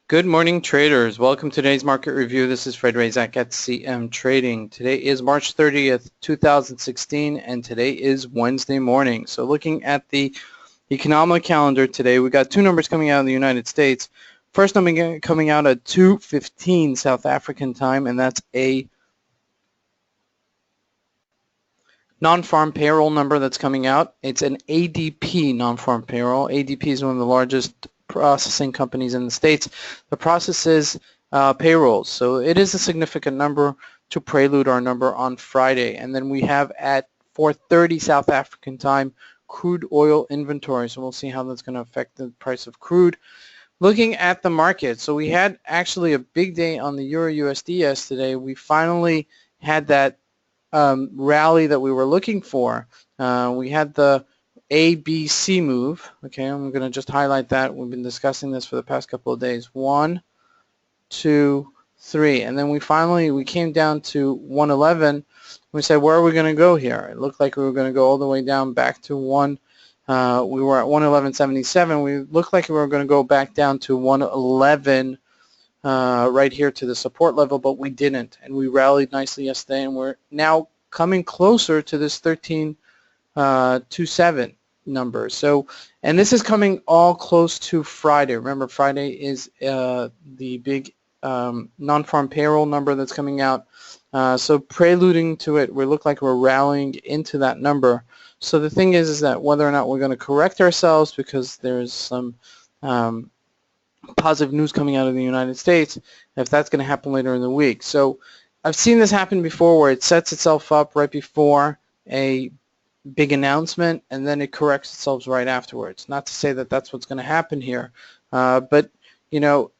Good morning, traders. Welcome to today's market review. This is Razak at CMTrading. Today is March 30th, 2016, and today is Wednesday morning. So looking at the economic calendar today, we got two numbers coming out of the United States. First number coming out at 2:15 South African time, and that's a non-farm payroll number that's coming out. It's an ADP non-farm payroll. ADP is one of the largest processing companies in the States. The processes payrolls, so it is a significant number to prelude our number on Friday. And then we have at 4:30 South African time crude oil inventory, so we'll see how that's going to affect the price of crude. Looking at the market, so we had actually a big day on the EURUSD yesterday. We finally had that rally that we were looking for. We had the ABC move. Okay, I'm going to just highlight that. We've been discussing this for the past couple of days. 1, 2, 3, and then we came down to 111. We said, where are we going to go here? It looked like we were going to go all the way down back to we were at 111.77. We looked like we were going to go back down to 111 right here to the support level, but we didn't, and we rallied nicely yesterday, and we're now coming closer to this 13.27 number. So, and this is coming all close to Friday. Remember, Friday is the big non-farm payroll number that's coming out. So preluding to it, we look like we're rallying into that number. So the thing is that whether or not we're going to correct ourselves because there's some positive news coming out of the United States, if that's going to happen later in the week. So I've seen this happen before where it sets itself up right before a big announcement and then it corrects itself right afterwards. Not to say that that's what's going to happen here, but you know,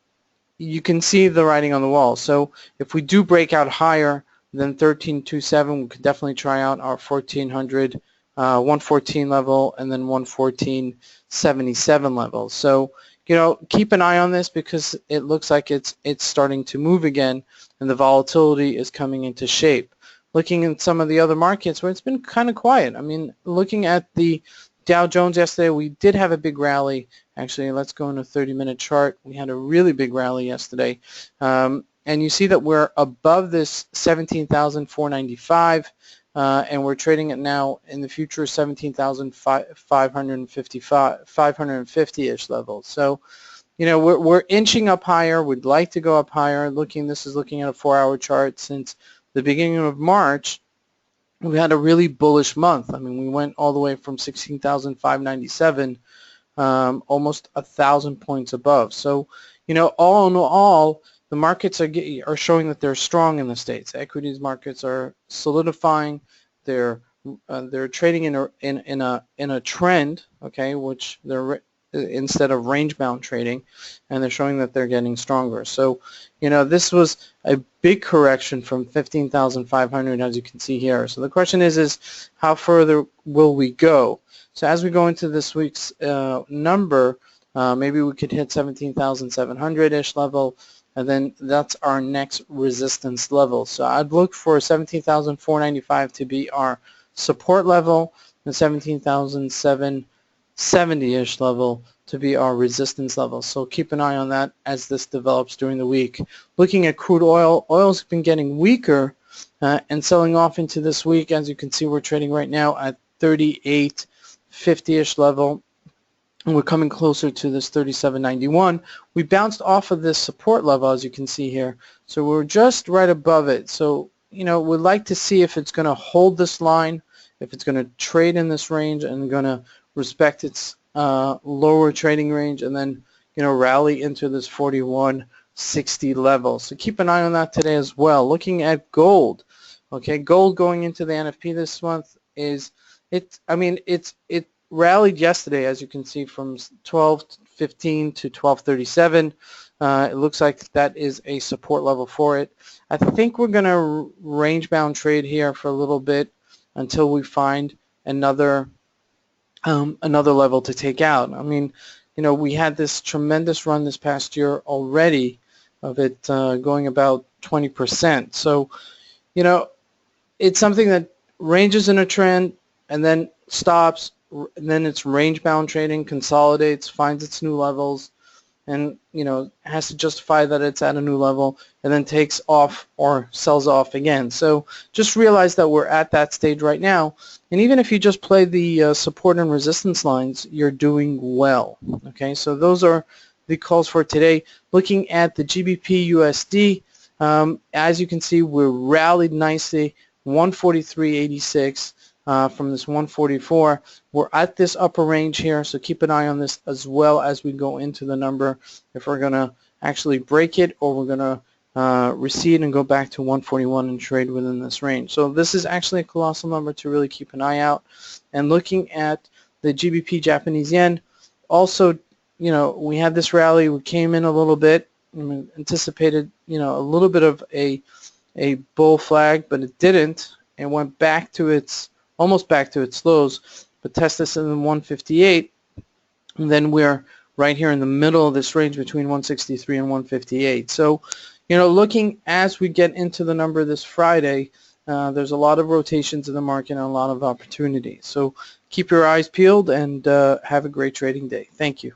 you can see the writing on the wall. So if we do break out higher than 13.27, we could definitely try out our 1,400, 114 level and then 114.77 level. So you know, keep an eye on this because it looks like it's starting to move again and the volatility is coming into shape. Looking at some of the other markets where it's been kind of quiet. I mean, looking at the Dow Jones yesterday, we did have a big rally. Actually, let's go in a 30-minute chart. We had a really big rally yesterday. And you see that we're above this 17,495. And we're trading it now in the future 17,550-ish level. So, you know, we're inching up higher. We'd like to go up higher. This is looking at a 4-hour chart. Since the beginning of March, we had a really bullish month. I mean, we went all the way from 16,597, almost 1,000 points above. So, you know, all in all, the markets are showing that they're strong in the States. Equities markets are solidifying. They're trading in a trend, okay, which they're instead of range-bound trading, and they're showing that they're getting stronger. So, you know, this was a big correction from 15,500, as you can see here. So the question is how further will we go? So as we go into this week's number, maybe we could hit 17,700-ish level, and then that's our next resistance level. So I'd look for 17,495 to be our support level and 17,770-ish level to be our resistance level. So keep an eye on that as this develops during the week. Looking at crude oil, oil's been getting weaker and selling off into this week. As you can see, we're trading right now at 38.50-ish level. And we're coming closer to this 37.91. We bounced off of this support level, as you can see here. So we're just right above it. So, you know, we'd like to see if it's going to hold this line, if it's going to trade in this range and going to respect its lower trading range and then, you know, rally into this 41.60 level. So keep an eye on that today as well. Looking at gold. Okay, gold going into the NFP this month is, it rallied yesterday, as you can see, from 12.15 to 12.37. It looks like that is a support level for it. I think we're going to range-bound trade here for a little bit until we find another level to take out. I mean, you know, we had this tremendous run this past year already of it going about 20%. So, you know, it's something that ranges in a trend and then stops, and then it's range-bound trading, consolidates, finds its new levels, and has to justify that it's at a new level, and then takes off or sells off again. So just realize that we're at that stage right now, and even if you just play the support and resistance lines, you're doing well. Okay, so those are the calls for today. Looking at the GBPUSD, as you can see, we're rallied nicely, 143.86 from this 144. We're at this upper range here, so keep an eye on this as well as we go into the number, if we're going to actually break it or we're going to recede and go back to 141 and trade within this range. So this is actually a colossal number to really keep an eye out. And looking at the GBP Japanese yen, also, we had this rally, we came in a little bit, anticipated, a little bit of a bull flag, but it didn't. It went back to its, almost back to its lows, but test this in the 158, and then we're right here in the middle of this range between 163 and 158. So, looking as we get into the number this Friday, there's a lot of rotations in the market and a lot of opportunities. So keep your eyes peeled and have a great trading day. Thank you.